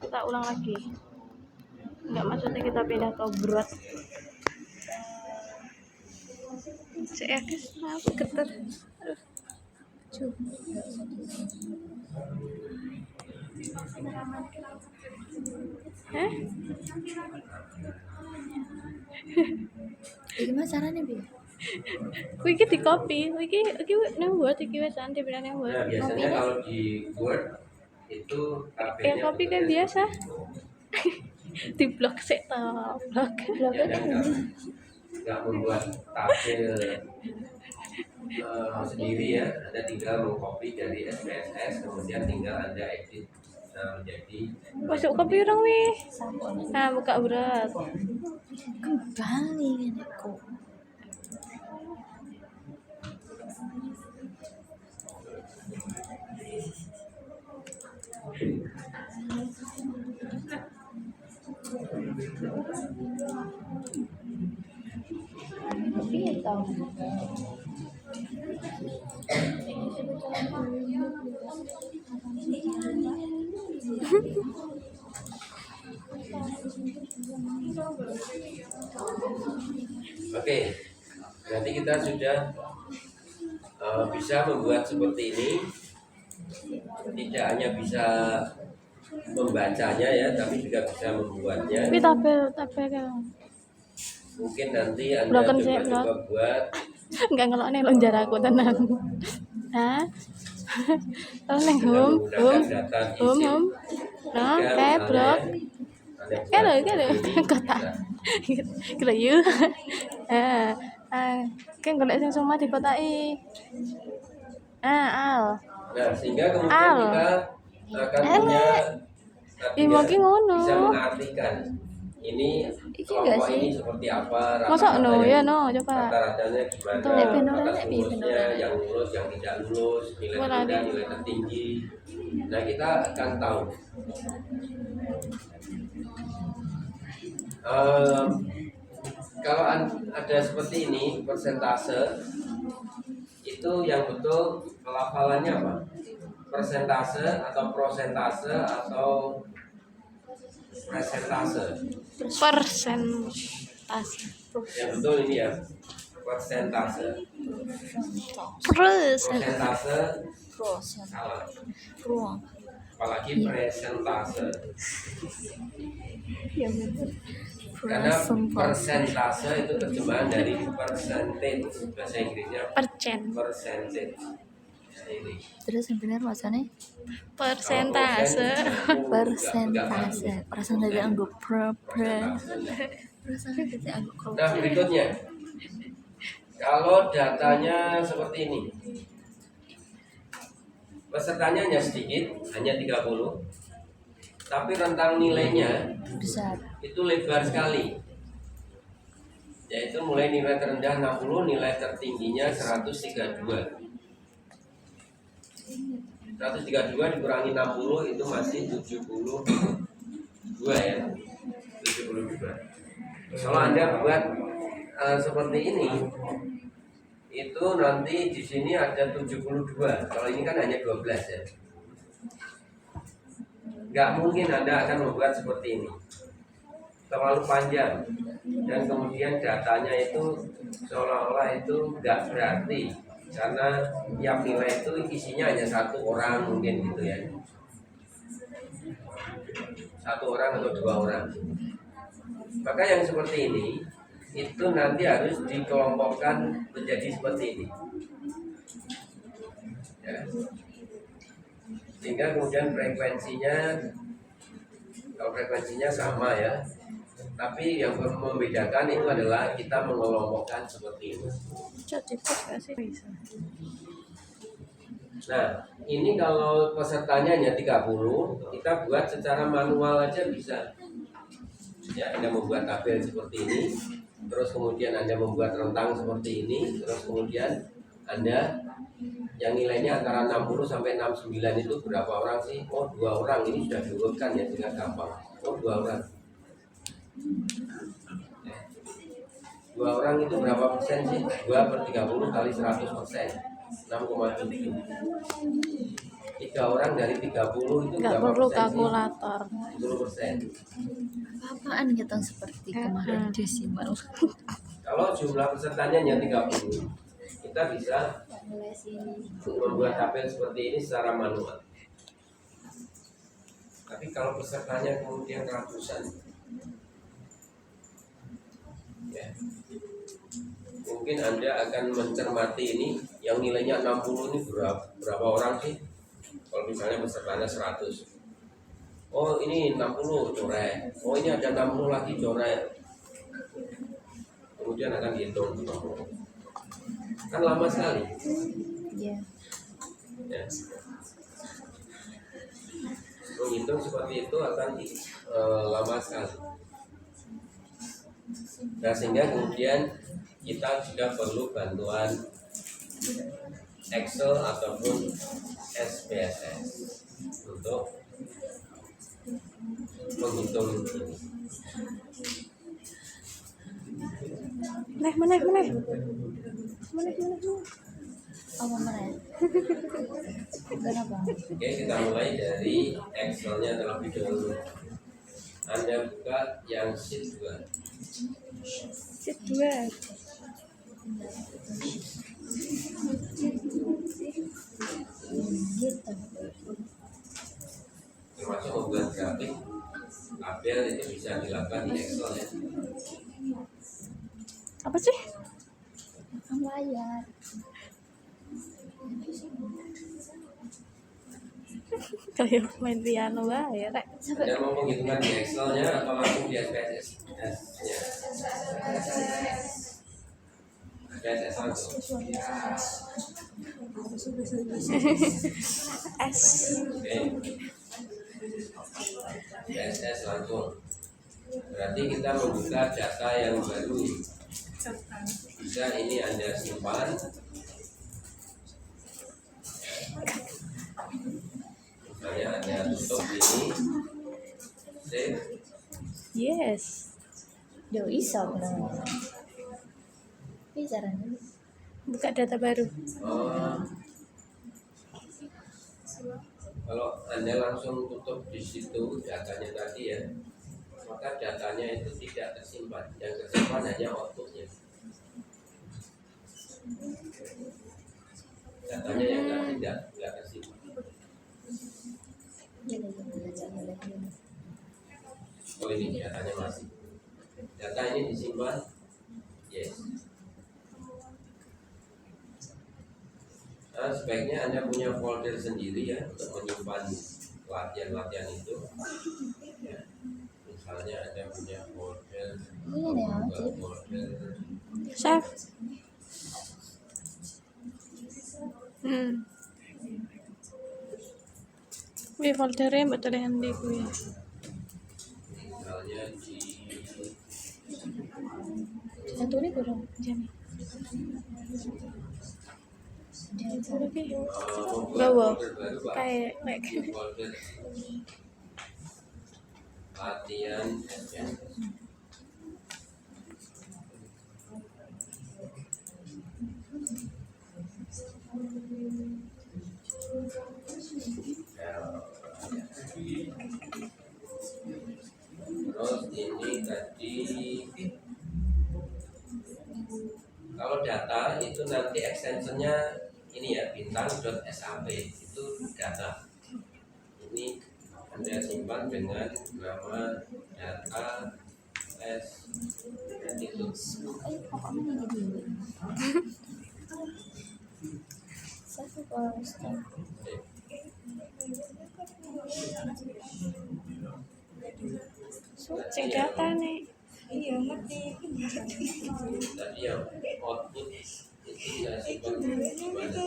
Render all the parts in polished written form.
Kita ulang lagi. Enggak, maksudnya kita pindah ke berat. Saya guys, maaf getar. Aduh. Hah? Gimana caranya, Bi? Iki di copy, iki nang Word iki wis anti bilang nang Word. Nah, biasanya kalau di Word itu Ya copy kayak biasa. Di blok sik to, blok. Ya, nggak membuat tabel sendiri ya. Anda tinggal mengcopy dari SPSS, kemudian tinggal Anda edit menjadi Masuk copy orang wih. Nah, buka berat. Kembali anakku. Iya tahu. Oke, berarti kita sudah bisa membuat seperti ini. Tidak hanya bisa membacanya ya, tapi juga bisa membuatnya. Tapi tabel kan. Mungkin nanti Anda Bloken sih, coba buat. Enggak ngelokne lonjar aku tenang. Hah? Kalau neng home. Nah, kayak blok. Kalau kota. Kira yuk. Kan golek sing semua dikotai. Al. Nah, sehingga kemudian kita akan punya mungkin ngono. bisa mengartikan ini kelompok ini seperti apa, Masa no ya no coba. rata-ratanya gimana, atas lulusnya, yang lulus, yang tidak lulus, nilai rendah, nilai tertinggi. Nah, kita akan tahu. Kalau ada seperti ini persentase itu yang betul pelafalannya apa? Persentase atau prosentase atau presentase? Persentase. Yang betul ini ya, persentase. Persentase. Salah. Ruang. Apalagi presentase. Ya betul. Karena persentase itu terjemahan dari percentage, bahasa Inggrisnya percentage. Ini. Terus yang benar macamnya? Persentase. Persentase anggap Nah, berikutnya, kalau datanya seperti ini, pesertanya hanya sedikit, hanya 30, tapi rentang nilainya besar, itu lebar sekali, yaitu mulai nilai terendah 60, nilai tertingginya 132. 132 dikurangi 60 itu masih 72 ya, 72. Kalau Anda buat seperti ini, itu nanti di sini ada 72. Kalau ini kan hanya 12 ya. Nggak mungkin Anda akan membuat seperti ini, terlalu panjang, dan kemudian datanya itu seolah-olah itu nggak berarti, karena tiap nilai itu isinya hanya satu orang mungkin gitu ya, satu orang atau dua orang. Maka yang seperti ini itu nanti harus dikelompokkan menjadi seperti ini ya. Sehingga kemudian frekuensinya, kalau frekuensinya sama ya, tapi yang membedakan itu adalah kita mengelompokkan seperti ini. Nah, ini kalau pesertanya hanya 30, kita buat secara manual aja bisa. Ya, Anda membuat tabel seperti ini, terus kemudian Anda membuat rentang seperti ini, terus kemudian Anda yang nilainya antara 60 sampai 69 itu berapa orang sih? Oh, 2 orang, ini sudah diurutkan ya dengan gampang. Oh, 2 orang. 2 orang itu berapa persen sih? 2 per 30 kali 100%, 6,7. 3 orang dari 30 itu Nggak berapa perlu persen sih? kalkulator. 10%. Apaan ngitung seperti kemarin desimal? Kalau jumlah pesertanya hanya 30, kita bisa membuat tabel seperti ini secara manual. Tapi kalau pesertanya kemudian ratusan, ya, mungkin Anda akan mencermati ini, yang nilainya 60 ini berapa orang sih? Kalau misalnya pesertanya 100, oh ini 60 coret, oh ini ada 60 lagi coret, kemudian akan dihitung, kan lama sekali. Iya. Ya. Menghitung seperti itu akan lama sekali. Nah, sehingga kemudian kita juga perlu bantuan Excel ataupun SPSS untuk menghitung ini. Meneh. Apa mana? Kenapa? Oke, kita mulai dari Excelnya terlebih dahulu. Anda buka yang sheet 2. Sit 2. Gitu. Termasuk membuat grafik tabel itu bisa dilakukan di Excel ya. Apa sih? Layar. Kayak main piano ya, Rek. Anda mau menghitungkan di Excelnya atau langsung di SPSS? SPSS langsung. S. Oke. SPSS langsung. Berarti kita membuka data yang baru. Bisa ini Anda simpan. Misalnya Anda tutup ini, save. Yes. Yo iso bener. Ini caranya. Buka data baru. Kalau Anda langsung tutup di situ datanya tadi ya, maka datanya itu tidak tersimpan. Yang tersimpan hanya outputnya. Datanya yang tidak tersimpan. Oh ini datanya masih. Data ini disimpan. Yes. Nah, sebaiknya Anda punya folder sendiri ya untuk menyimpan latihan-latihan itu. Ya. Misalnya Anda punya folder, folder Chef. Wih, foldernya betul yang di gue. misalnya di Satu ini kurang. Jam. membuat Bawa. folder baru Pak. Kayak Folder latihan SPSS. Terus ini tadi kalau data itu nanti extensionnya ini ya bintang.sap itu data. Ini Anda simpan dengan nama data s itu. Pokoknya ini dulu. Satu kalau stop. cek data nih. Tadi yang output itu saya simpan di mana?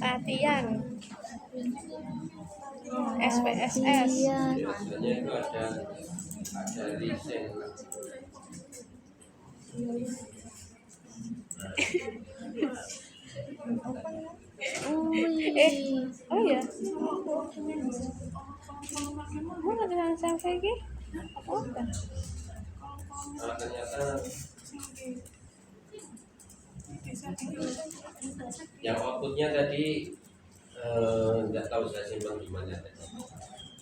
Latihan. SPSS. Iya. Biasanya itu ada listen. Oh ya. Mau ada selfie lagi? Apa? Nah, ternyata yang outputnya tadi nggak tahu saya simpan di mana tadi.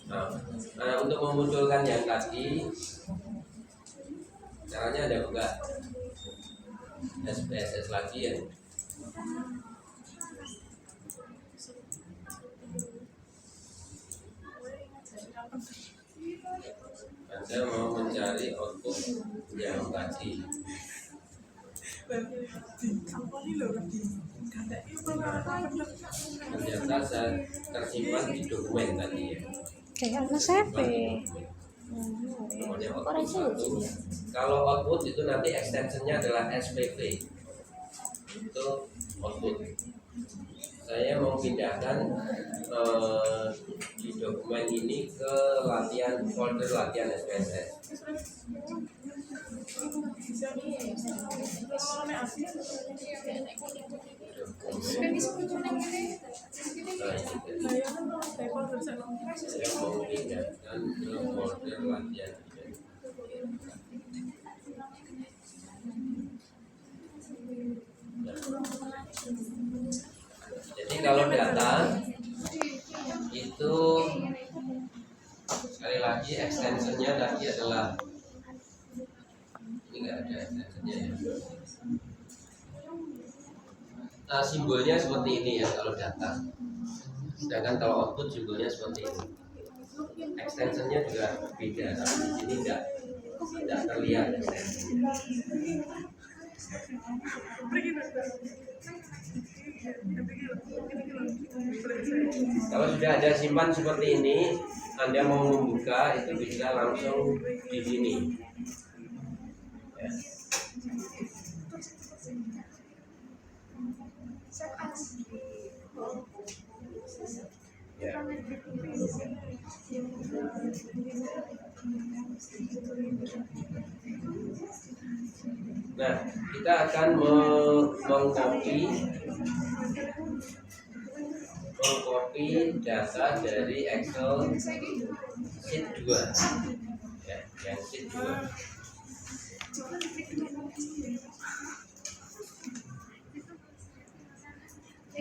Nah, untuk memunculkan yang tadi caranya ada buka SPSS lagi ya. Anda mau mencari output yang tadi. Ternyata saya tersimpan di dokumen tadi ya. Kayak apa selfie? Namanya Orang output sih 1. Kalau output itu nanti extensionnya adalah SPV. Itu output. Saya mau pindahkan di dokumen ini ke folder latihan SPSS. Saya mau pindahkan ke folder latihan. Jadi kalau data itu sekali lagi extensionnya tadi adalah ini nggak ada extensionnya ya. Nah, simbolnya seperti ini ya kalau data. Sedangkan kalau output simbolnya seperti ini. Extensionnya juga beda, tapi di sini tidak terlihat extensionnya. Kalau sudah ada simpan seperti ini, Anda mau membuka itu bisa langsung di sini. Ya. Ya. Nah, kita akan mengcopy data dari Excel sheet 2 ya, yang sheet 2.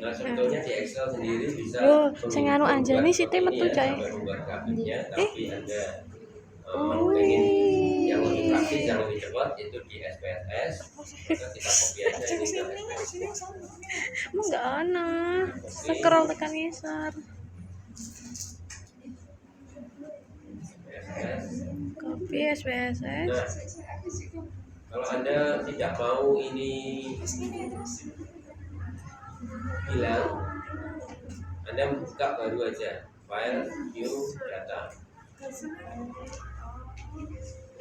Nah, sebetulnya di Excel sendiri bisa sing anu Anjani sih metu coy. membuat grafiknya, tapi Anda pengen yang lebih praktis, yang lebih cepat itu di SPSS. Maka kita copy aja ini ke SPSS. Emang nggak ana. Scroll tekan ngisor. Copy SPSS. Nah, kalau Anda tidak mau ini hilang, Anda buka baru aja file new data.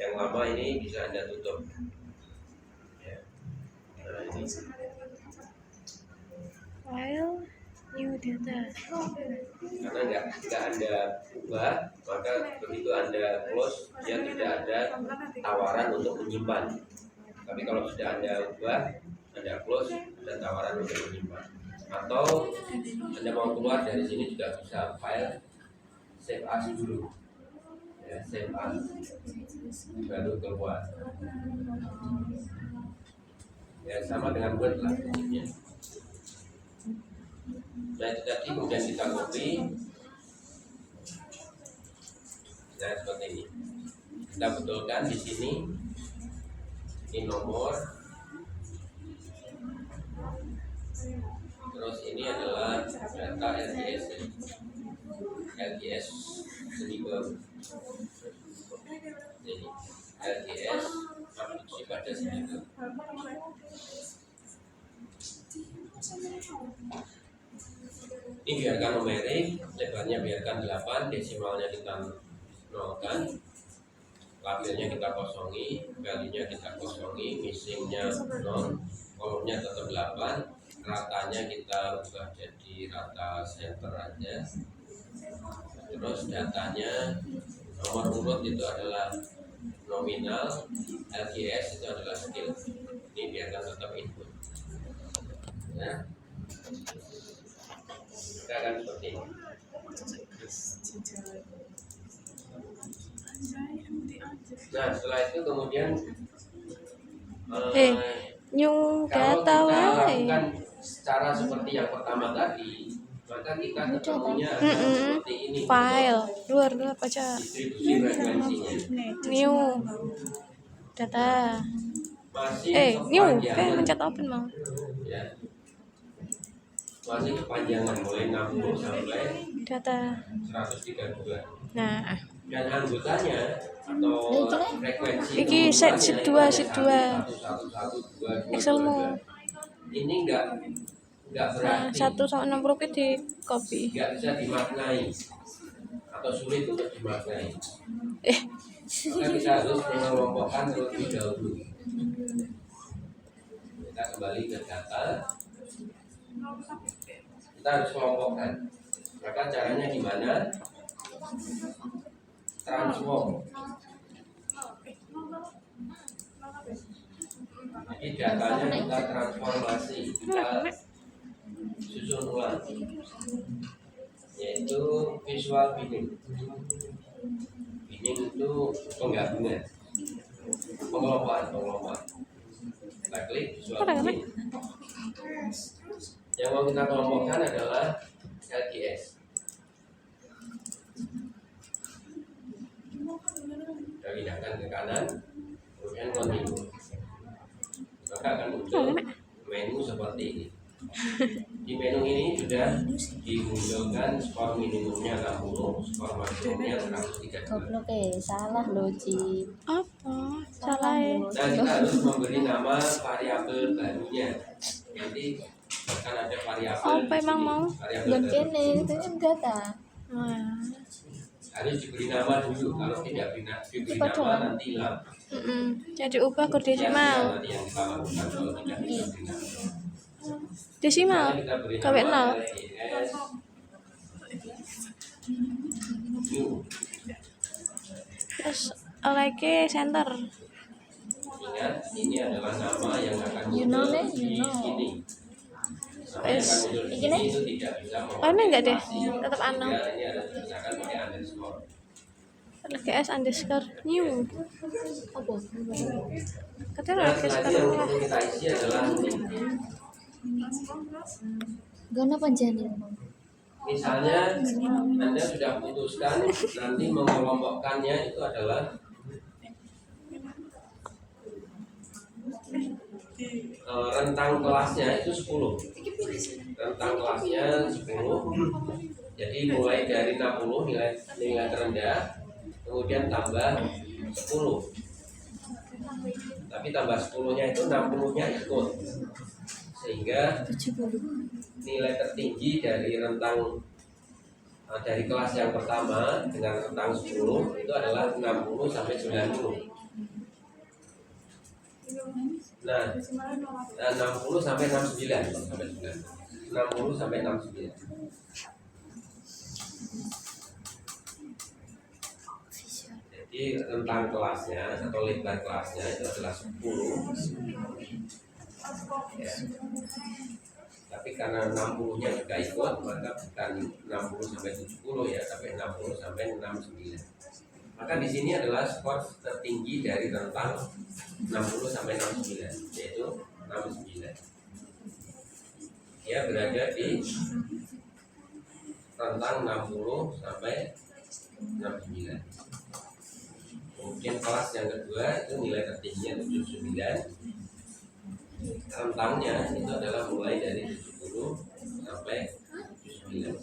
Yang lama ini bisa Anda tutup ya. Nah, ini File new data. karena nggak Anda ubah, maka begitu Anda close dia tidak ada tawaran untuk menyimpan. Tapi kalau sudah Anda ubah, Anda close, ada tawaran untuk menyimpan. Atau Anda mau keluar dari sini juga bisa, file save as dulu ya, save as baru keluar ya, sama dengan Word lah prinsipnya. Nah, itu tadi kemudian kita copy. Nah, seperti ini kita betulkan di sini. Ini nomor, terus ini adalah data LGS seni baru. Jadi LGS produksi pada seni baru. Ini biarkan numerik, lebarnya biarkan 8, desimalnya kita nolkan, labelnya kita kosongi, value-nya kita kosongi, missing-nya 0, kolomnya tetap 8, ratanya kita ubah jadi rata center aja. Terus datanya nomor urut itu adalah nominal, LGS itu adalah skill. Ini biarkan tetap input. Ya, kita akan seperti ini. Nah, setelah itu kemudian New kalau data kita wae. lakukan secara seperti yang pertama tadi, maka kita ketemunya akan seperti ini. File luar baca Distribusi frekuensinya. new data. Masih New kepanjangan. mencet open mau. Ya. Masih kepanjangan mulai 60 sampai Data. 132. Nah, Dan anggotanya atau frekuensi iki sheet 2 Excelmu. ini enggak Nah, berarti 1 sampai 60 ke di copy. enggak bisa dimaknai atau sulit untuk dimaknai. Maka kita harus mengelompokkan terlebih dahulu. Kita kembali ke data. Kita harus kelompokkan. Maka caranya gimana? Transform. Jadi datanya kita transformasi, kita susun ulang, yaitu visual binning. Binning itu penggabungan, pengelompokan. Kita klik visual binning. Yang mau kita kelompokkan adalah LGS. Kita pindahkan ke kanan, kemudian continue. Maka akan muncul menu seperti ini. Di menu ini sudah dimunculkan skor minimumnya 60, skor maksimumnya 132. Goblok salah loh Ci. Apa? Salah ya. Dan kita harus memberi nama variabel barunya. Nanti akan ada variabel. Apa emang mau? Variabel Bukan baru. kene itu kan data. Nah. Harus diberi nama dulu. Kalau tidak diberi nama nanti hilang. Jadi ubah ke desimal. Nanti yang kita lakukan kalau tidak diberi nama. Desimal. Kita beri Gawe nama 0. LGS new. Terus lagi center. Ingat, ini adalah nama yang akan You know muncul deh, di you know. sini. Nama yang akan muncul di sini itu tidak bisa Ini enggak deh, mengaktifasi. tetap ano. Ya, ini ada tulisan pakai underscore. LGS underscore new. Apa? Katanya Nah, LGS selanjutnya yang kedua. perlu kita isi adalah Gana panjangnya. misalnya Anda sudah putuskan nanti mengelompokkannya itu adalah rentang kelasnya itu 10. Rentang kelasnya 10. Jadi mulai dari 60 nilai terendah, kemudian tambah 10. Tapi tambah 10-nya itu 60-nya ikut. Sehingga nilai tertinggi dari rentang dari kelas yang pertama dengan rentang 10 itu adalah 60 sampai 90. Nah, 60 sampai 69 sampai 60 sampai 69. Jadi rentang kelasnya atau lebar kelasnya itu adalah 10. Ya. Tapi karena 60-nya juga ikut, maka bukan 60 sampai 70 ya, tapi 60 sampai 69. Maka di sini adalah skor tertinggi dari rentang 60 sampai 69, yaitu 69. Dia berada di rentang 60 sampai 69. Kemudian kelas yang kedua itu nilai tertingginya 79. Rentangnya itu adalah mulai dari 70 sampai 79.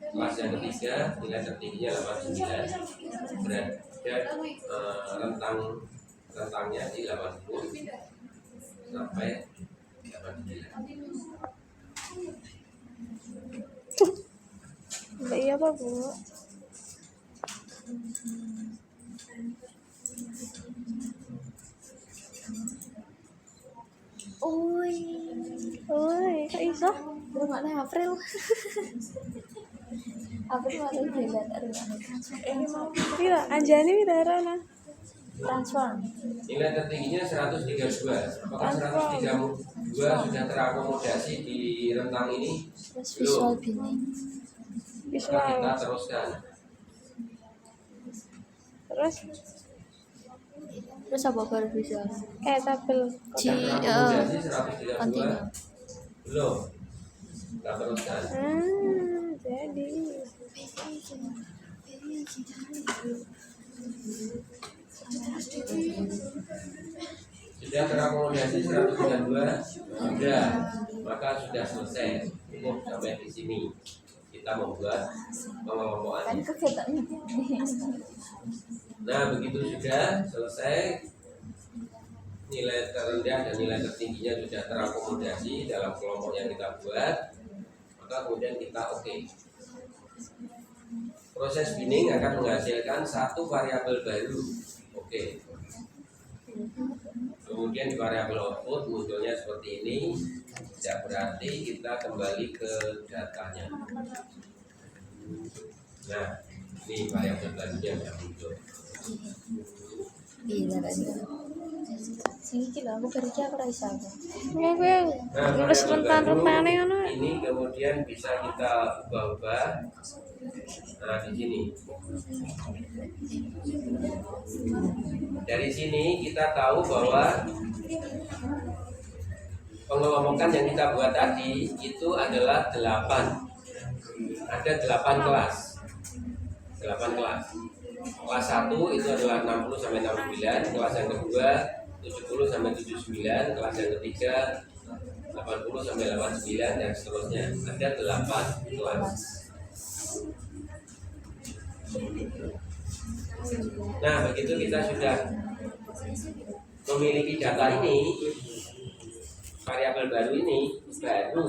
Kelas yang ketiga nilai tertingginya 89. Berada rentangnya di 80 sampai 89. Iya apa bu? Oi, Oi, kok iso? belum ada April. Aku tuh ada dilihat ada Pira, Anjani pira Rona. transform. Nilai tertingginya 132. Apakah 132 sudah terakomodasi di rentang ini? Terus visual Belum. binning. Maka kita Visual. teruskan. Terus apa baru visual? Tabel. G Terakomodasi 132. continue. Belum. Kita teruskan. Jadi. Sudah terakomodasi 132. Sudah. Maka sudah selesai. Cukup sampai di sini. Kita membuat Kan pengelompokan. kegiatan Nah, begitu sudah selesai, nilai terendah dan nilai tertingginya sudah terakomodasi dalam kelompok yang kita buat, maka kemudian kita oke. Proses binning akan menghasilkan satu variabel baru. Oke. Kemudian di variabel output munculnya seperti ini. Tidak berarti kita kembali ke datanya. Nah, ini variabel barunya yang muncul. iya kan. Sing iki lho aku beri aku ra iso aku. Ya gue Nah, nulis variabel rentan-rentane baru ngono. ini kemudian bisa kita ubah-ubah. Nah, di sini. Dari sini kita tahu bahwa pengelompokan yang kita buat tadi itu adalah 8. Ada 8 kelas. 8 kelas. Kelas 1 itu adalah 60 sampai 69, kelas yang kedua 70 sampai 79, kelas yang ketiga 80 sampai 89 dan seterusnya. Ada 8 kelas. Nah, begitu kita sudah memiliki data ini, variabel baru ini, baru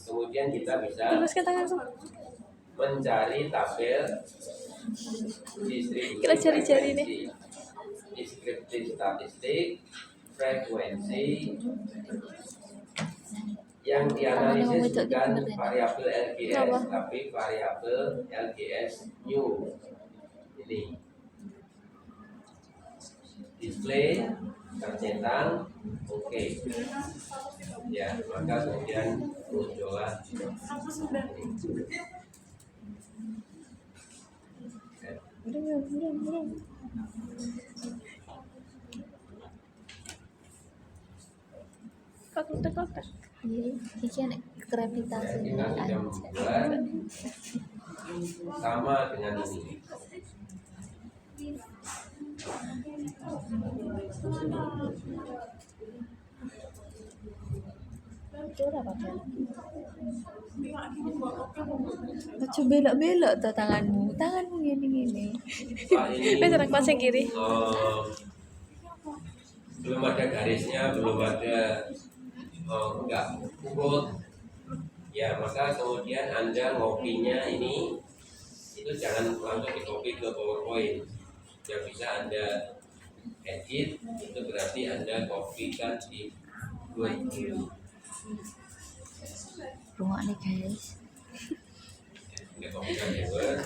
kemudian kita bisa Terus ke tanganku. mencari tabel distribusi Kita cari-cari nih. deskriptif statistik, frekuensi yang dianalisis bukan variabel LGS Kenapa? tapi variabel LGS new. Ini display tercentang, oke. Ya, maka kemudian muncullah Belum. Kotak. Iya, iki nek gravitasi kita sudah aja. membuat sama dengan ini. Itu ora apa-apa. Ojo belok-belok tuh tanganmu. Tanganmu gini-gini. Pak, ini Wes ora kelas yang kiri. belum ada garisnya, belum ada enggak urut. Ya, maka kemudian Anda ngopinya ini itu jangan langsung dikopi ke PowerPoint. Yang bisa Anda edit itu berarti Anda kopikan di Word dulu. Rungok nih guys. Anda kopikan di Word.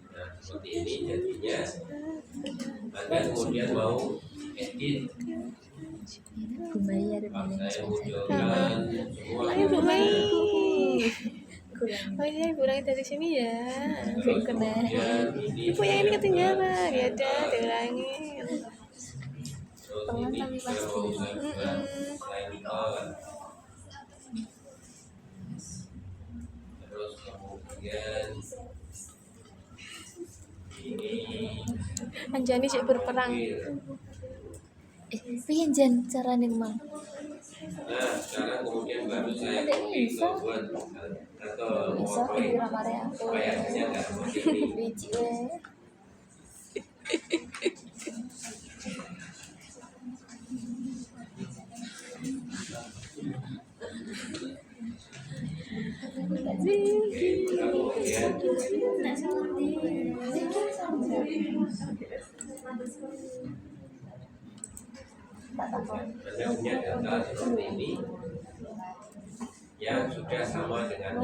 Nah, seperti ini jadinya. Anda kemudian mau edit, Bumayar saya munculkan semua. Ayo Bu Mei. kurang. Oh iya, kurang dari sini ya. Terus kena. kemudian ini Ibu yang ini ketinggalan. Ya udah, diulangi. terus Pelan ini tapi juga pasti. mau saya buat sampel. Terus kemudian ini Anjani cek berperang. Piye jan carane mang? Nah, sekarang kemudian baru saya copy ke Word atau Bisa PowerPoint kira mare aku. supaya hasilnya nggak seperti ini. Biji we. Oke, kemudian Anda punya data seperti ini. yang sudah sama dengan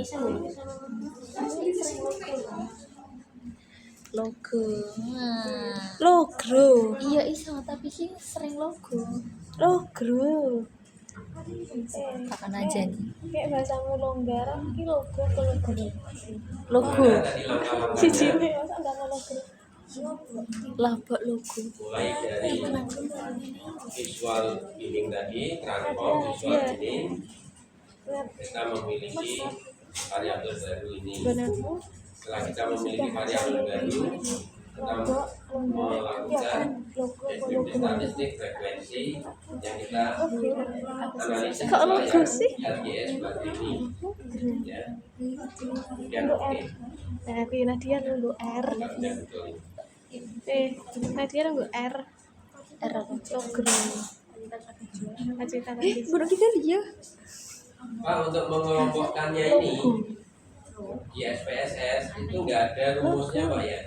logo. Nah. Logo. Iya iso, tapi sih sering logo. Logo. Kapan aja nih? Kayak bahasamu longgar, ini logo atau logo? Logo. Mana tadi langkah-langkahnya Cicine masa enggak mau logo? Labak logo. mulai dari visual bimbing tadi, transform visual bimbing, kita memiliki variabel baru ini. Benarmu? Setelah kita memiliki variabel baru, kita melakukan deskripsi statistik frekuensi yang kita analisis Kok logo sih? LGS seperti ini. Ya. Kemudian oke. Tapi Nadia nunggu R. Sudah betul. Nadia nunggu R. R apa? Logo. Cerita lagi. Baru kita dia. Pak, untuk mengelompokkannya ini di SPSS itu nggak ada rumusnya Pak ya.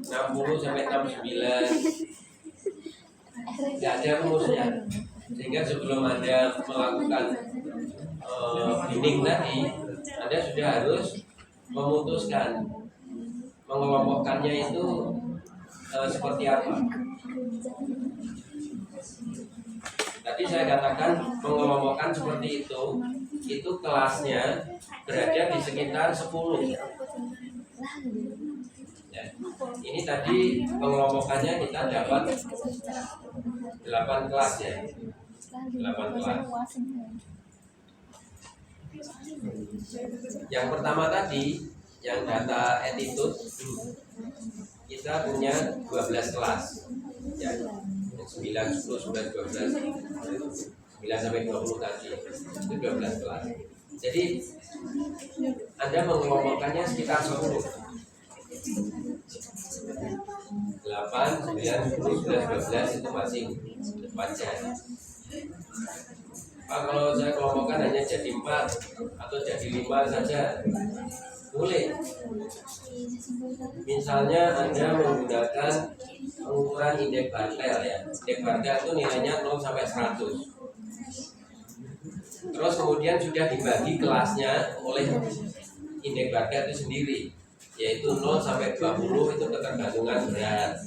60 sampai 69 nggak ada rumusnya, sehingga sebelum Anda melakukan bimbing tadi, Anda sudah harus memutuskan mengelompokkannya itu seperti apa. Tadi saya katakan mengelompokkan seperti itu kelasnya berada di sekitar 10. Ya. Ini tadi pengelompokannya kita dapat 8 kelas ya. 8 kelas. Yang pertama tadi, yang data attitude, kita punya 12 kelas. Ya. 9, 10, 11, 12, 9 sampai 20 tadi. Itu 12 kelas. Jadi Anda mengelompokkannya sekitar 10. 8, 9, 10, 11, 12 itu masih wajar. Pak, kalau saya kelompokkan hanya jadi 4 atau jadi 5 saja boleh. Misalnya Anda menggunakan pengukuran indeks Bartel ya. Indeks Bartel itu nilainya 0 sampai 100. Terus kemudian sudah dibagi kelasnya oleh indeks Bartel itu sendiri, yaitu 0 sampai 20 itu ketergantungan berat,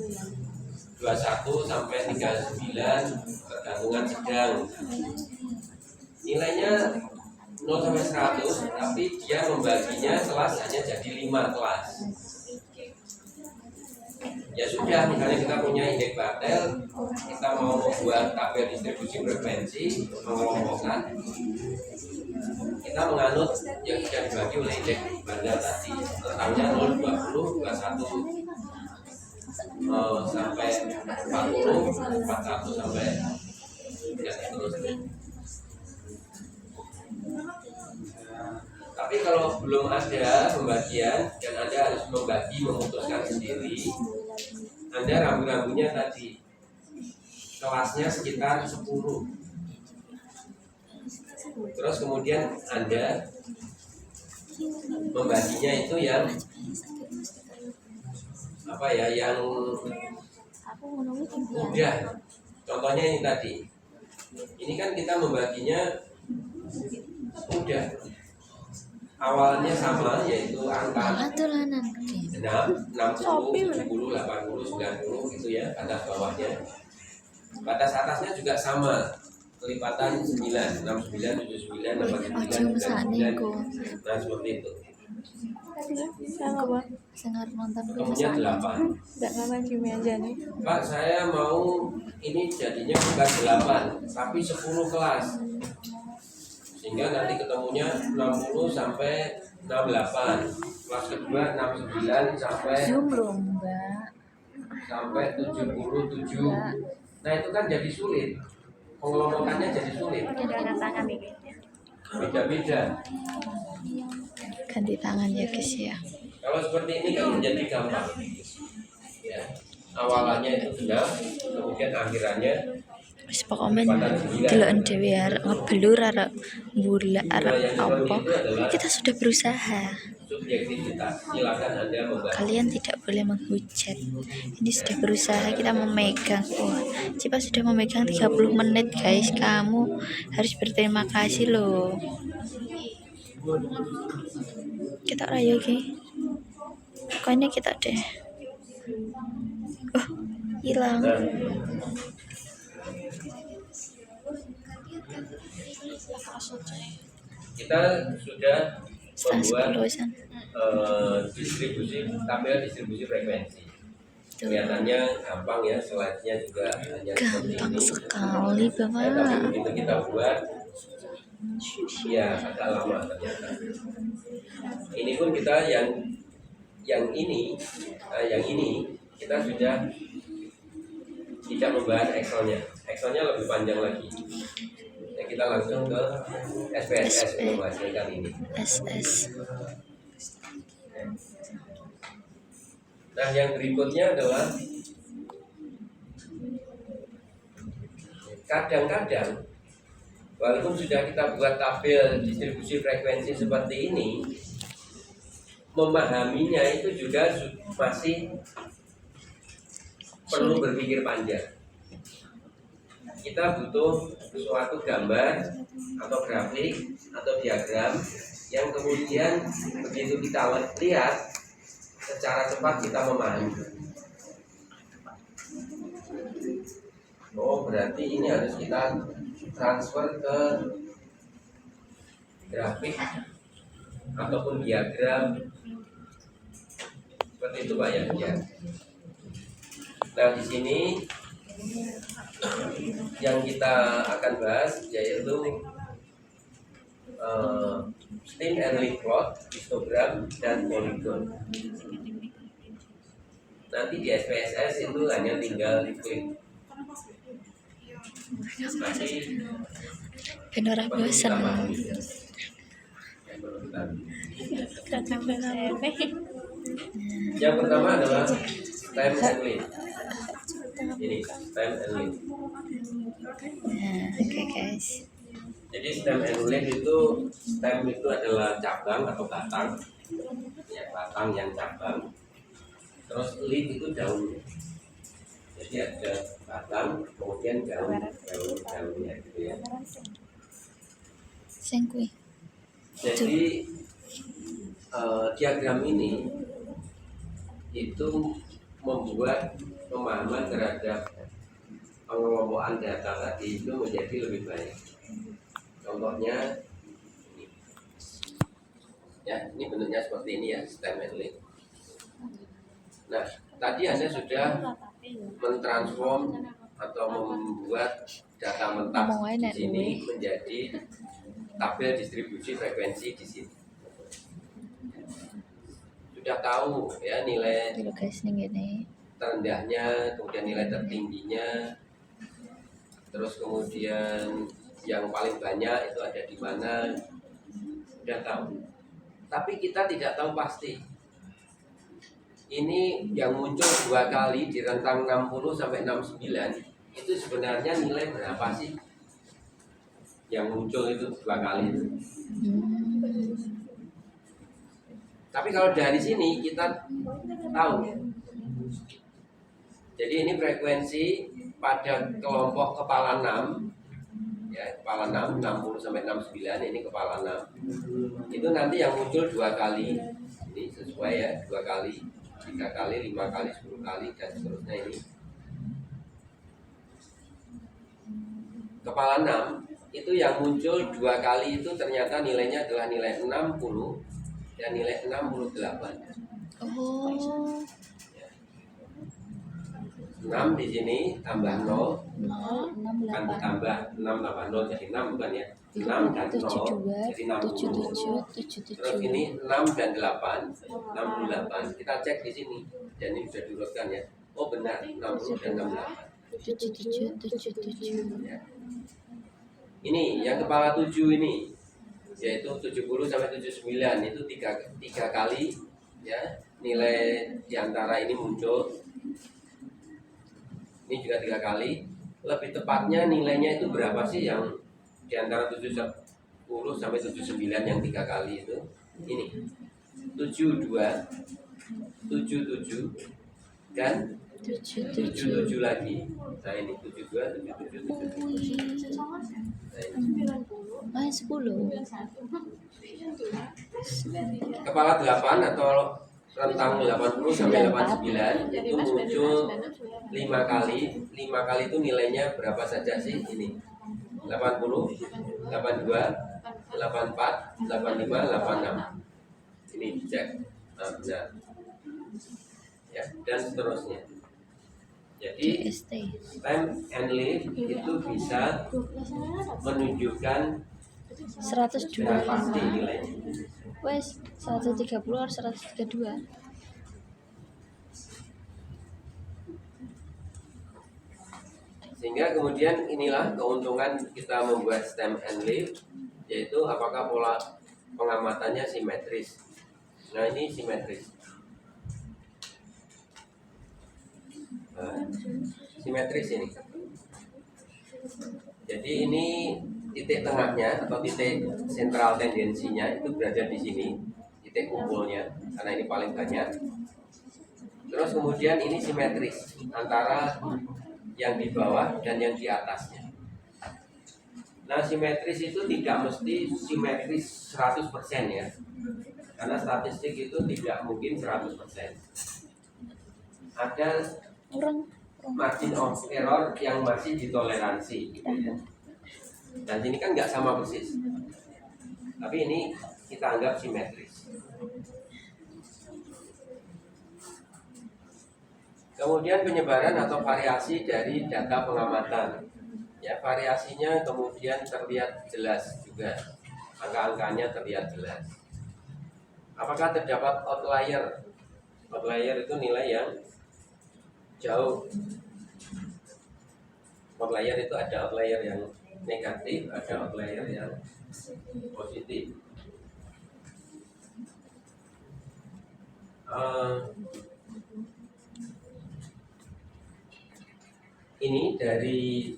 21 sampai 39 ketergantungan sedang. Nilainya 0 sampai 100, tapi dia membaginya kelas hanya jadi 5 kelas. Ya sudah, misalnya kita punya indeks Bartel, kita mau membuat tabel distribusi frekuensi, mengelompokkan, kita menganut yang sudah dibagi oleh indeks Bartel tadi, letaknya 0, 20, 21 sampai 40, 400 sampai dan seterusnya. Tapi kalau belum ada pembagian dan Anda harus memutuskan sendiri, Anda rambu-rambunya tadi kelasnya sekitar 10. Terus kemudian Anda membaginya itu yang apa ya, yang mudah. Contohnya ini tadi. Ini kan kita membaginya mudah. Awalnya sama, yaitu angka 6, 60, 70, 80, 90 gitu ya, atas bawahnya. Batas atasnya juga sama, kelipatan 9, 69, 79, 89, 99. Nah, seperti itu. Kemudian 8. Enggak nonton kimia aja nih. Pak, saya mau ini jadinya bukan 8, tapi 10 kelas. Sehingga nanti ketemunya 60 sampai 68. Kelas kedua 69 sampai 77. Nah, itu kan jadi sulit. Pengelompokannya jadi sulit. Beda-beda. Ganti tangan ya guys ya. Kalau seperti ini kan menjadi gampang. Ya. Awalannya itu genap, kemudian akhirannya Wis pokoknya deloken dhewe arek ngeblur arek mbulak arek apa. Kita sudah berusaha. subjektivitas. Silakan Anda membaca. Kalian tidak boleh menghujat. Ini sudah berusaha kita memegang. Wah, Cipa sudah memegang 30 menit guys. Kamu harus berterima kasih loh. Kita rayu ki. Kok ini kita deh. Oh, hilang. Nah, kita sudah membuat distribusi tabel distribusi frekuensi. Kelihatannya gampang ya, slide-nya juga hanya seperti Gampang ini. sekali Tapi Bapak. begitu kita buat, ya agak lama ternyata. Ini pun kita yang ini kita sudah tidak membahas Excel-nya. Excel-nya lebih panjang lagi. Ya, kita langsung ke SPSS untuk menghasilkan ini. SS. Nah, yang berikutnya adalah kadang-kadang walaupun sudah kita buat tabel distribusi frekuensi seperti ini, memahaminya itu juga masih perlu berpikir panjang. Kita butuh suatu gambar atau grafik atau diagram yang kemudian begitu kita lihat secara cepat kita memahami. Oh, berarti ini harus kita transfer ke grafik ataupun diagram seperti itu Pak ya. Nah, di sini yang kita akan bahas yaitu Steam and Leaf plot, histogram, dan polygon. Nanti di SPSS itu hanya tinggal diklik. Nanti Benar bosan. yang pertama adalah time and leaf. Ini time and leaf. Nah, oke guys. Jadi stem and leaf itu, stem itu adalah cabang atau batang, ya batang yang cabang. Terus leaf itu daun. Jadi ada batang, kemudian daunnya gitu ya. Sengkui. Jadi diagram ini itu membuat pemahaman terhadap pengelompokan data tadi itu menjadi lebih baik. Contohnya ini. Ya, ini bentuknya seperti ini ya, stem and leaf. Nah, tadi Anda sudah mentransform atau membuat data mentah di sini menjadi tabel distribusi frekuensi di sini. Sudah tahu ya nilai Dulu guys nih gini. terendahnya, kemudian nilai tertingginya, terus kemudian yang paling banyak itu ada di mana, sudah tahu. Tapi kita tidak tahu pasti. Ini yang muncul 2 kali di rentang 60 sampai 69 itu sebenarnya nilai berapa sih? Yang muncul itu 2 kali itu. Tapi kalau dari sini kita tahu. Jadi ini frekuensi pada kelompok kepala 6, ya kepala 6, 60 sampai 69 ini kepala 6. Itu nanti yang muncul 2 kali. Ini sesuai ya, 2 kali, 3 kali, 5 kali, 10 kali dan seterusnya ini. Kepala 6 itu yang muncul 2 kali itu ternyata nilainya adalah nilai 60 dan nilai 68. Oh. 6 di sini tambah 0 6, kan 8, ditambah 6 tambah 0 jadi 6 bukan ya, 6 dan 0 jadi 60. 77, Terus ini 6 dan 8 68. Kita cek di sini dan ini sudah diurutkan ya. Oh benar 60 dan 68 77. ya. Ini yang kepala 7 ini yaitu 70 sampai 79 itu 3 kali ya nilai diantara ini muncul. Ini juga 3 kali. Lebih tepatnya nilainya itu berapa sih yang di antara 70 sampai 79 yang 3 kali itu? Ini. 72, 77, dan 77. 77 lagi. Nah ini 72, 77, 77. Nah, ini. Ah, 10. Kepala 8 atau rentang 80 sampai 89 itu muncul 5 kali. 5 kali itu nilainya berapa saja sih ini? 80, 82, 84, 85, 86. Ini dicek. Nah, benar. Ya, dan seterusnya. Jadi GST. time and live itu bisa menunjukkan 102. dengan pasti nilainya. Wes 130 atau 132. Sehingga kemudian inilah keuntungan kita membuat stem and leaf, yaitu apakah pola pengamatannya simetris. Nah ini simetris. Nah, simetris ini. Jadi ini titik tengahnya atau titik sentral tendensinya itu berada di sini, titik kumpulnya, karena ini paling banyak. Terus kemudian ini simetris antara yang di bawah dan yang di atasnya. Nah simetris itu tidak mesti simetris 100% ya, karena statistik itu tidak mungkin 100%. Ada margin of error yang masih ditoleransi gitu ya. Dan ini kan nggak sama persis, tapi ini kita anggap simetris. Kemudian penyebaran atau variasi dari data pengamatan. Ya, variasinya kemudian terlihat jelas juga. Angka-angkanya terlihat jelas. Apakah terdapat outlier? Outlier itu nilai yang jauh. Outlier itu ada outlier yang negatif, ada outlier yang positif. Ini dari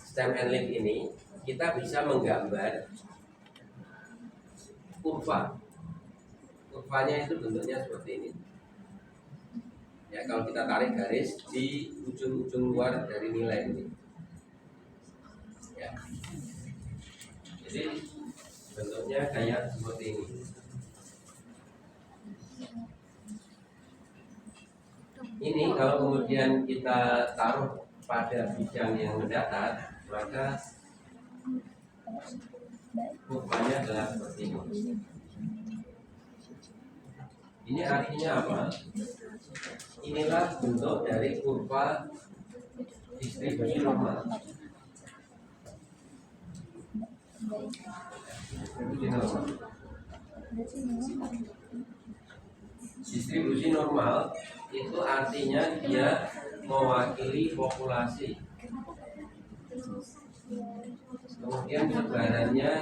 stem and leaf ini kita bisa menggambar kurva. Kurvanya itu bentuknya seperti ini. Ya, kalau kita tarik garis di ujung-ujung luar dari nilai ini. Ya. Jadi bentuknya kayak seperti ini. Ini kalau kemudian kita taruh pada bidang yang mendatar, maka kurvanya adalah seperti ini. Ini artinya apa? Inilah bentuk dari kurva distribusi normal. Distribusi normal itu artinya dia mewakili populasi. Kemudian sebarannya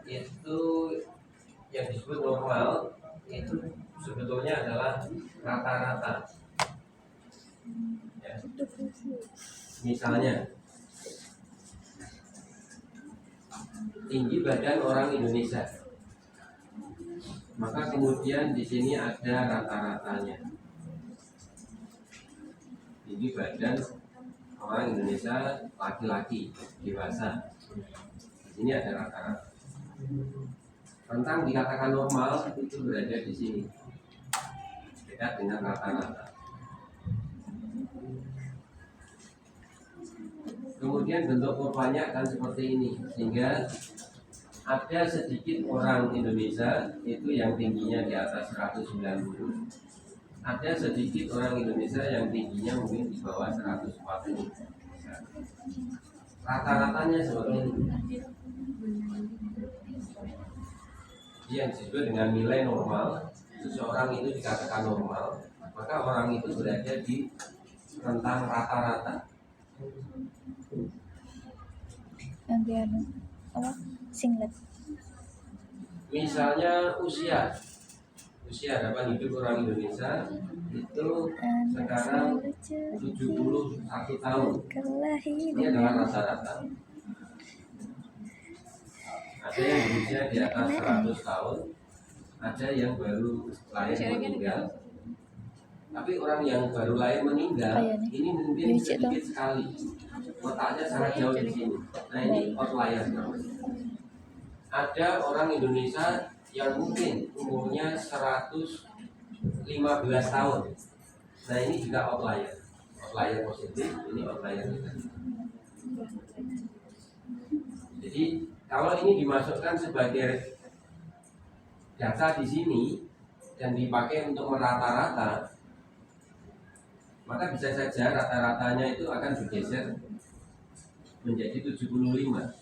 itu yang disebut normal itu sebetulnya adalah rata-rata. Ya. Misalnya tinggi badan orang Indonesia, maka kemudian di sini ada rata-ratanya. Tinggi badan orang Indonesia laki-laki dewasa. Di sini ada rata-rata. Rentang dikatakan normal itu berada di sini, dekat dengan rata-rata. Kemudian bentuk kurvanya akan seperti ini, sehingga ada sedikit orang Indonesia itu yang tingginya di atas 190. Ada sedikit orang Indonesia yang tingginya mungkin di bawah 140. Rata-ratanya seperti ini. Yang disebut dengan nilai normal, seseorang itu dikatakan normal, maka orang itu berada di rentang rata-rata. Yang dia apa? Singlet. Misalnya usia harapan hidup orang Indonesia itu sekarang 71 tahun. Ini adalah rata-rata. Ada yang berusia di atas 100 tahun, ada yang baru lahir meninggal. Tapi orang yang baru lahir meninggal ini mungkin sedikit sekali, letaknya sangat jauh di sini. Nah ini outlier namanya. Ada orang Indonesia yang mungkin umurnya 115 tahun. Nah ini juga outlier, outlier positif, ini outlier negatif. Jadi kalau ini dimasukkan sebagai data di sini dan dipakai untuk merata-rata, maka bisa saja rata-ratanya itu akan bergeser menjadi 75.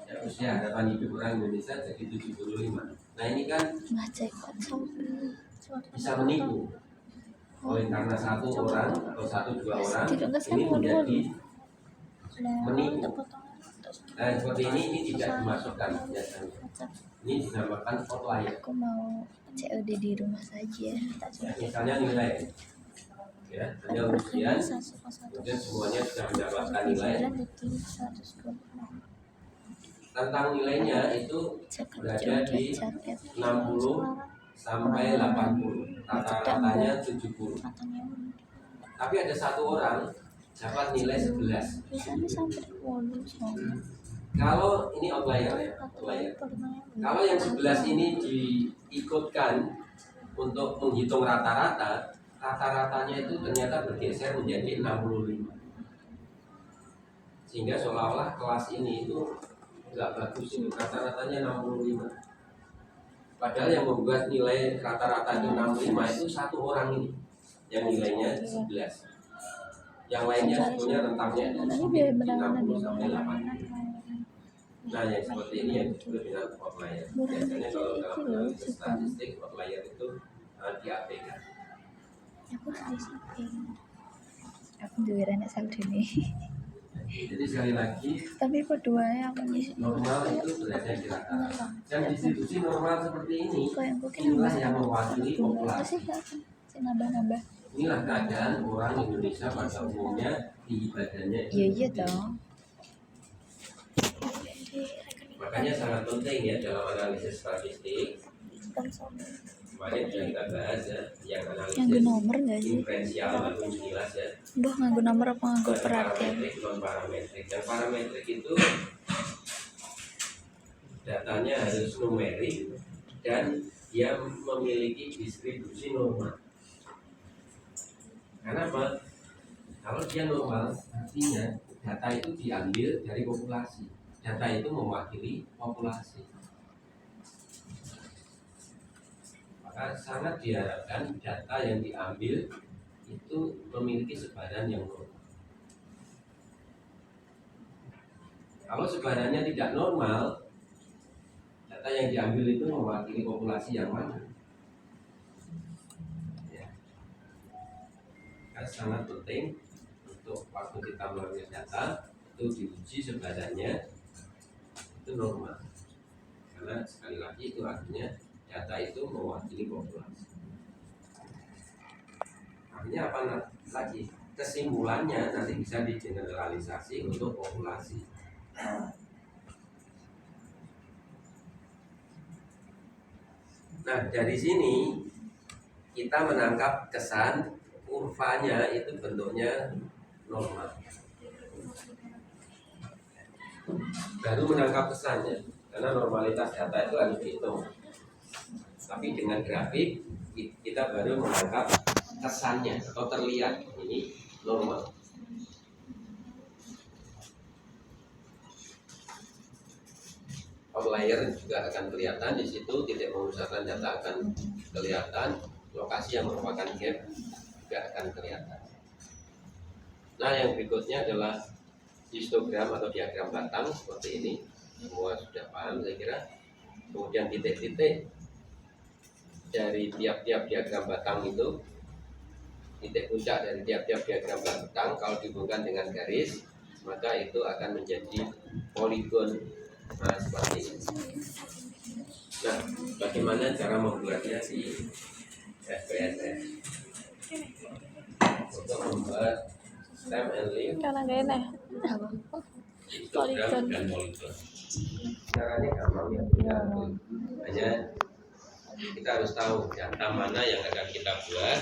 Ya, usia harapan hidup orang Indonesia jadi 75. Nah ini kan bisa menipu. Oleh karena satu orang atau satu dua orang ini menjadi menipu. Nah seperti ini tidak dimasukkan biasanya. Ini dinamakan outlier. Aku mau COD di rumah saja. Ya, misalnya nilai, ya, hanya ujian, kemudian semuanya sudah mendapatkan nilai. Tentang nilainya itu berada di 60 sampai 80, rata-ratanya 70. Tapi ada satu orang dapat nilai 11. Kalau ini outlier ya, outlier. Kalau yang 11 ini diikutkan untuk menghitung rata-rata, rata-ratanya itu ternyata bergeser menjadi 65. Sehingga seolah-olah kelas ini itu nggak bagus, itu rata-ratanya 65. Padahal yang membuat nilai rata-rata itu 65 itu satu orang ini, yang nilainya 11. Yang lainnya sebetulnya rentangnya itu di 60 sampai 80. Nah yang seperti ini yang disebut dengan outlier. Biasanya kalau dalam analisis statistik outlier itu diabaikan. Aku juga anak Saldini. Jadi sekali lagi, Tapi berduanya aku normal itu berada di rata-rata. Dan distribusi normal seperti ini, inilah yang mewakili populasi. Nambah-nambah. Inilah keadaan orang Indonesia pada umumnya di badannya. Iya dong. Makanya sangat penting ya dalam analisis statistik. Kemarin sudah kita bahas ya, yang analisis Nganggo nomor nggak sih? diferensial maupun jelas ya. Mbah nganggo nomor apa nganggo Ada perhatian? parametrik, non parametrik. Yang parametrik itu datanya harus numerik dan dia memiliki distribusi normal. Kenapa? Kalau dia normal, artinya data itu diambil dari populasi. Data itu mewakili populasi. Maka sangat diharapkan data yang diambil itu memiliki sebaran yang normal. Kalau sebarannya tidak normal, data yang diambil itu mewakili populasi yang mana? Ya. Maka sangat penting untuk waktu kita mengambil data itu diuji sebarannya itu normal, karena sekali lagi itu artinya data itu mewakili populasi. Artinya apa lagi? Kesimpulannya nanti bisa digeneralisasi untuk populasi. Nah dari sini kita menangkap kesan kurvanya itu bentuknya normal. Baru menangkap kesannya, karena normalitas data itu harus dihitung. Tapi dengan grafik kita baru menangkap kesannya atau terlihat ini normal. Outlier juga akan kelihatan di situ, titik pemusatan data akan kelihatan, lokasi yang merupakan gap juga akan kelihatan. Nah yang berikutnya adalah histogram atau diagram batang seperti ini. Semua sudah paham saya kira. Kemudian titik-titik dari tiap-tiap diagram batang itu, titik puncak dari tiap-tiap diagram batang kalau dihubungkan dengan garis, maka itu akan menjadi poligon seperti ini. Nah, bagaimana cara membuatnya di SPSS? Untuk membuat stem and leaf, Karena gak enak. histogram dan poligon. Caranya gampang ya, hanya kita harus tahu data mana yang akan kita buat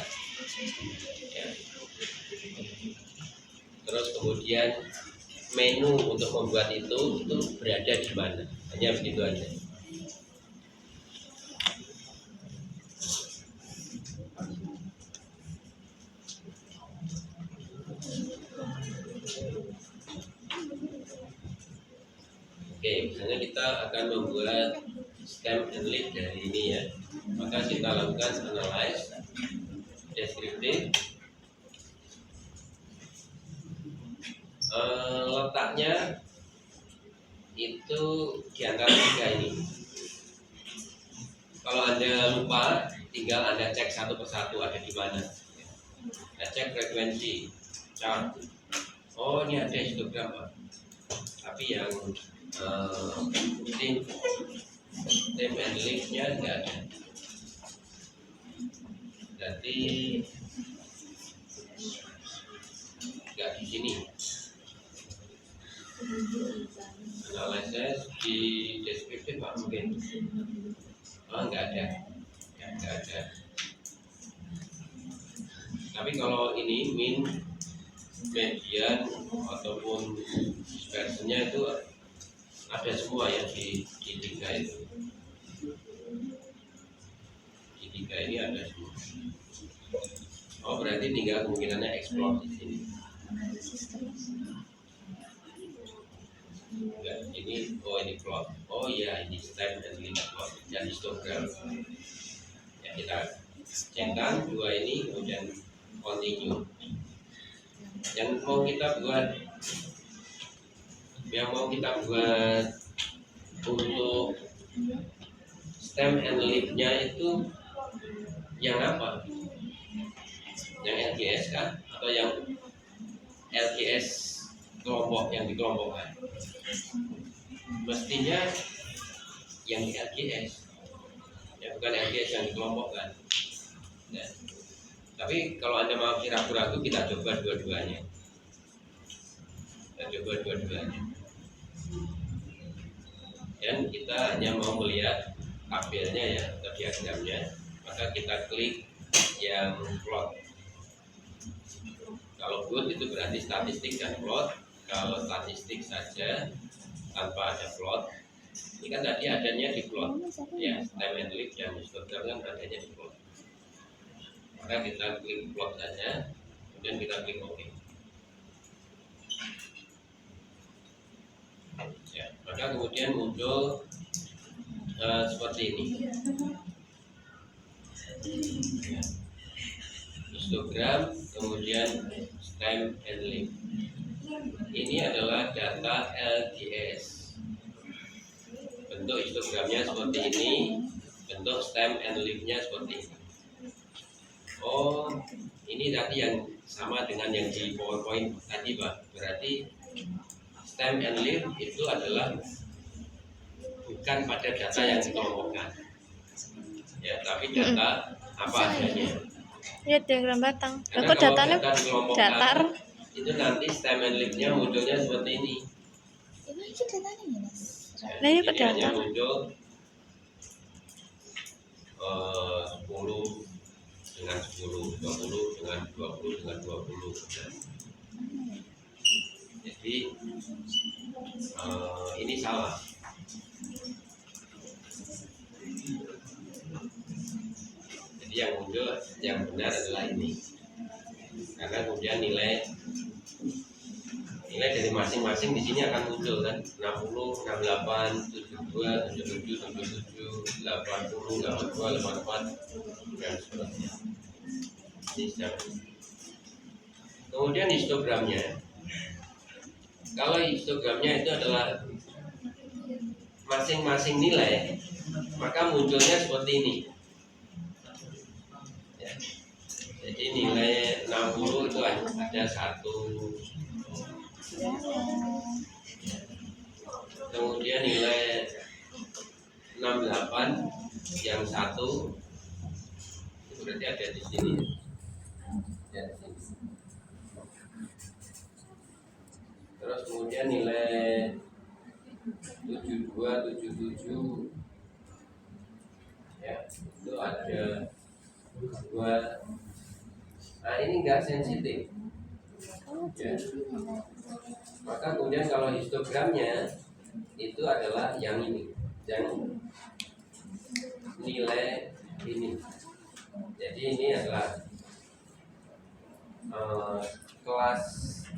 ya. Terus kemudian menu untuk membuat itu berada di mana, hanya begitu aja. Oke, misalnya kita akan membuat stem and leaf dari ini ya, maka kita lakukan analyze, descriptive. Letaknya itu di antara tiga ini. Kalau Anda lupa, tinggal Anda cek satu persatu ada di mana. Anda cek frekuensi, chart. Oh, ini ada histogram, Pak. Tapi yang stem and leaf-nya nggak ada. Jadi nggak di sini. Analysis di description Pak mungkin. Oh, nggak ada. Ya, nggak ada. Tapi kalau ini min, median ataupun dispersionnya itu ada semua ya di tiga itu. Di tiga ini ada semua. Oh, berarti tinggal kemungkinannya explore di sini. Enggak, ini plot. Oh iya, ini stem and leaf plot dan histogram. Ya, kita cekkan dua ini kemudian continue. Yang mau kita buat untuk stem and leaf-nya itu yang apa? Yang LGS kah? Atau yang LGS kelompok yang dikelompokkan? Mestinya yang di LGS, ya bukan LGS yang dikelompokkan. Nah, tapi kalau Anda mau ragu-ragu, kita coba dua-duanya. Dan kita hanya mau melihat tabelnya ya, atau diagramnya, maka kita klik yang plot. Kalau good itu berarti statistik dan plot. Kalau statistik saja tanpa ada plot, ini kan tadi adanya di plot ya, stem and leaf dan histogram kan adanya di plot. Maka kita klik plot saja, kemudian kita klik OK. Ya, maka kemudian muncul seperti ini. Histogram, kemudian stem and leaf. Ini adalah data LGS. Bentuk histogramnya seperti ini, bentuk stem and leaf-nya seperti ini. Oh, ini tadi yang sama dengan yang di PowerPoint tadi, Pak. Berarti stem and leaf itu adalah bukan pada data yang dikelompokkan, ya, tapi data apa adanya. Lihat diagram batang. Karena Aku kalau datanya data dikelompokkan, datar. itu nanti stem and leaf-nya munculnya seperti ini. Nah, ini Jadi hanya datar. muncul 10 dengan 10, 20 dengan 20 dengan 20. Jadi ini salah. Jadi yang muncul yang benar adalah ini. Karena kemudian nilai dari masing-masing di sini akan muncul kan, 60, 68, 72, 77, 77, 80, 82, 84 dan seterusnya. Kemudian histogramnya. Kalau histogramnya itu adalah masing-masing nilai, maka munculnya seperti ini. Ya. Jadi nilai 60 itu ada 1. Kemudian nilai 68 yang 1 itu berarti ada di sini. Ya, di sini. Terus kemudian nilai 72, 77 ya itu ada dua. Nah ini enggak sensitif ya. Maka kemudian kalau histogramnya itu adalah yang ini, yang nilai ini. Jadi ini adalah kelas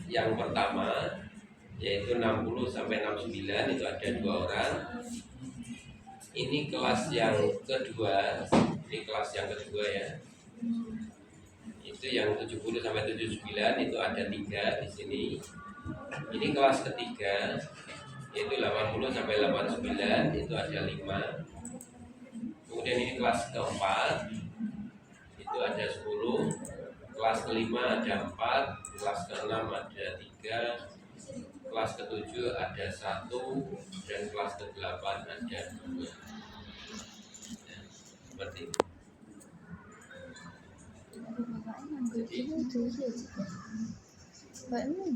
yang pertama, yaitu 60 sampai 69, itu ada 2 orang. Ini kelas yang kedua, ini kelas yang kedua ya. Itu yang 70 sampai 79 itu ada 3 di sini. Ini kelas ketiga, yaitu 80 sampai 89 itu ada 5. Kemudian ini kelas keempat, itu ada 10. Kelas kelima ada 4, kelas keenam ada 3, kelas ketujuh ada 1, dan kelas ke-8 ada 2. Ya, seperti itu. Jadi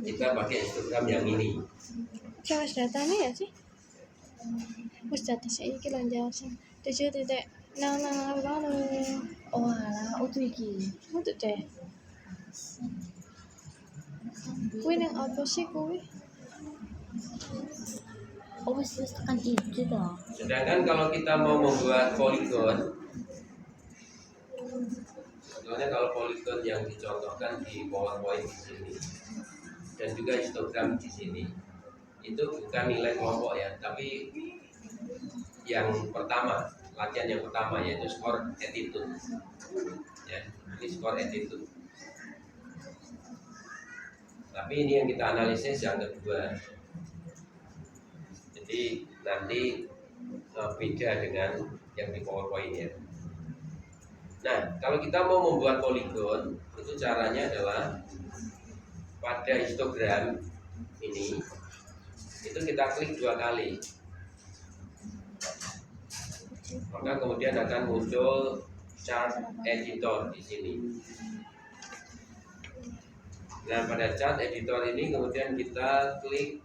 kita pakai histogram yang ini. Coba datanya ya sih. Wis data saya iki lho jelasin. 7.000. Oh alah, utuh iki. Untuk deh. Kuwi nang apa sih kuwi? Oh wis tekan itu toh. Sedangkan kalau kita mau membuat poligon, sebetulnya kalau poligon yang dicontohkan di PowerPoint di sini dan juga histogram di sini, itu bukan nilai kelompok ya, tapi yang pertama, latihan yang pertama yaitu skor attitude. Ya, ini skor attitude. Tapi ini yang kita analisis yang kedua. Jadi nanti beda dengan yang di PowerPoint ya. Nah, kalau kita mau membuat poligon, itu caranya adalah pada histogram ini, itu kita klik 2 kali. Maka kemudian akan muncul chart editor di sini. Nah, pada chart editor ini kemudian kita klik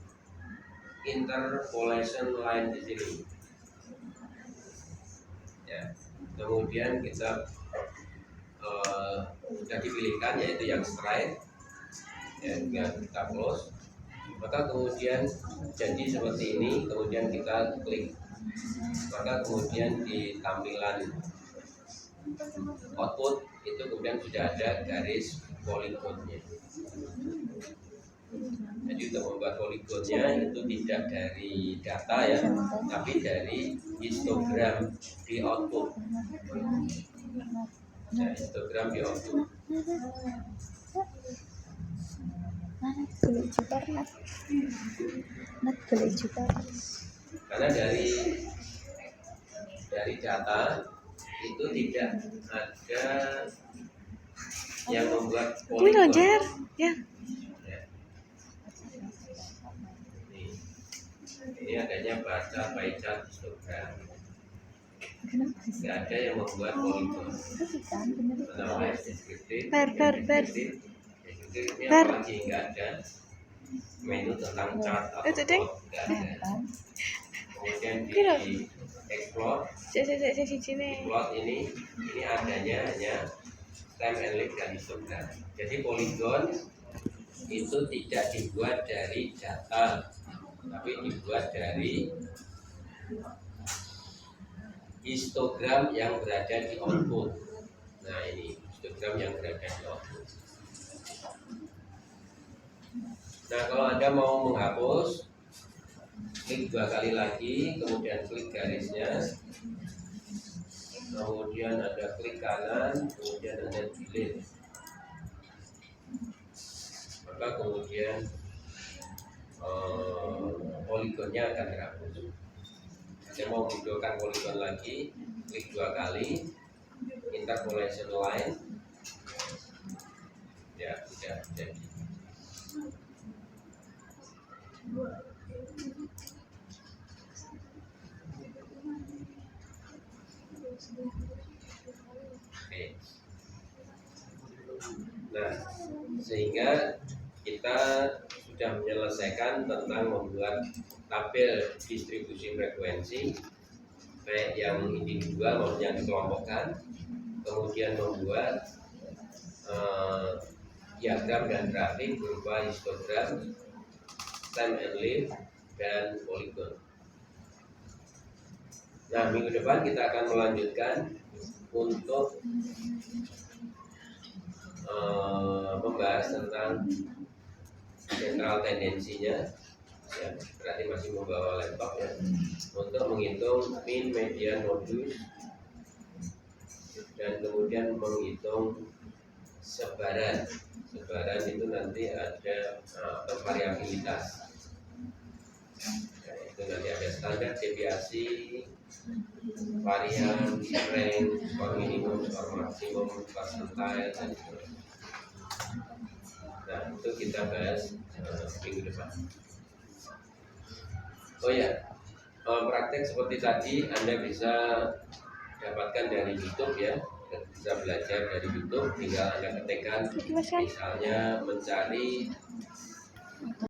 interpolation line di sini. Ya. Kemudian kita sudah dipilihkan yaitu yang straight, ya, kita close. Maka kemudian jadi seperti ini, kemudian kita klik. Maka kemudian di tampilan output itu kemudian sudah ada garis poligonnya. Jadi untuk membuat poligonnya itu tidak dari data ya, tapi dari histogram di output. Nah, histogram di output. Karena dari data itu tidak ada yang membuat Kuwi lho, poligon. Jer. Ya. Ini adanya baca by chart histogram. Tidak ada yang membuat poligon. Analyze descriptive. Descriptive ini apalagi nggak ada. Menu tentang chart atau Itu, Ding. nggak ada. Kemudian di Kira. explore Sini. plot ini adanya hanya time and length dan histogram. Jadi poligon itu tidak dibuat dari data, tapi dibuat dari histogram yang berada di output. Nah, ini histogram yang berada di output. Nah, kalau Anda mau menghapus, klik 2 kali lagi, kemudian klik garisnya, kemudian ada klik kanan, kemudian ada delete. Maka kemudian poligonnya akan terhapus. Saya mau munculkan poligon lagi, klik 2 kali, interpolation line, ya sudah jadi. Oke. Nah, sehingga kita sudah menyelesaikan tentang membuat tabel distribusi frekuensi baik yang individual maupun yang dikelompokkan, kemudian membuat diagram dan grafik berupa histogram, time and live, dan polygon. Nah, minggu depan kita akan melanjutkan untuk membahas tentang central tendensinya, ya, berarti masih membawa laptop ya, untuk menghitung mean, median, modus, dan kemudian menghitung sebaran. Sebaran itu nanti ada atau variabilitas. Ya, itu nanti ada standar deviasi, varian, range, skor minimum, skor maksimum, percentile, dan seterusnya. Nah, itu kita bahas minggu depan. Oh ya, praktek seperti tadi Anda bisa dapatkan dari YouTube ya, bisa belajar dari YouTube. Tinggal Anda ketikkan, misalnya mencari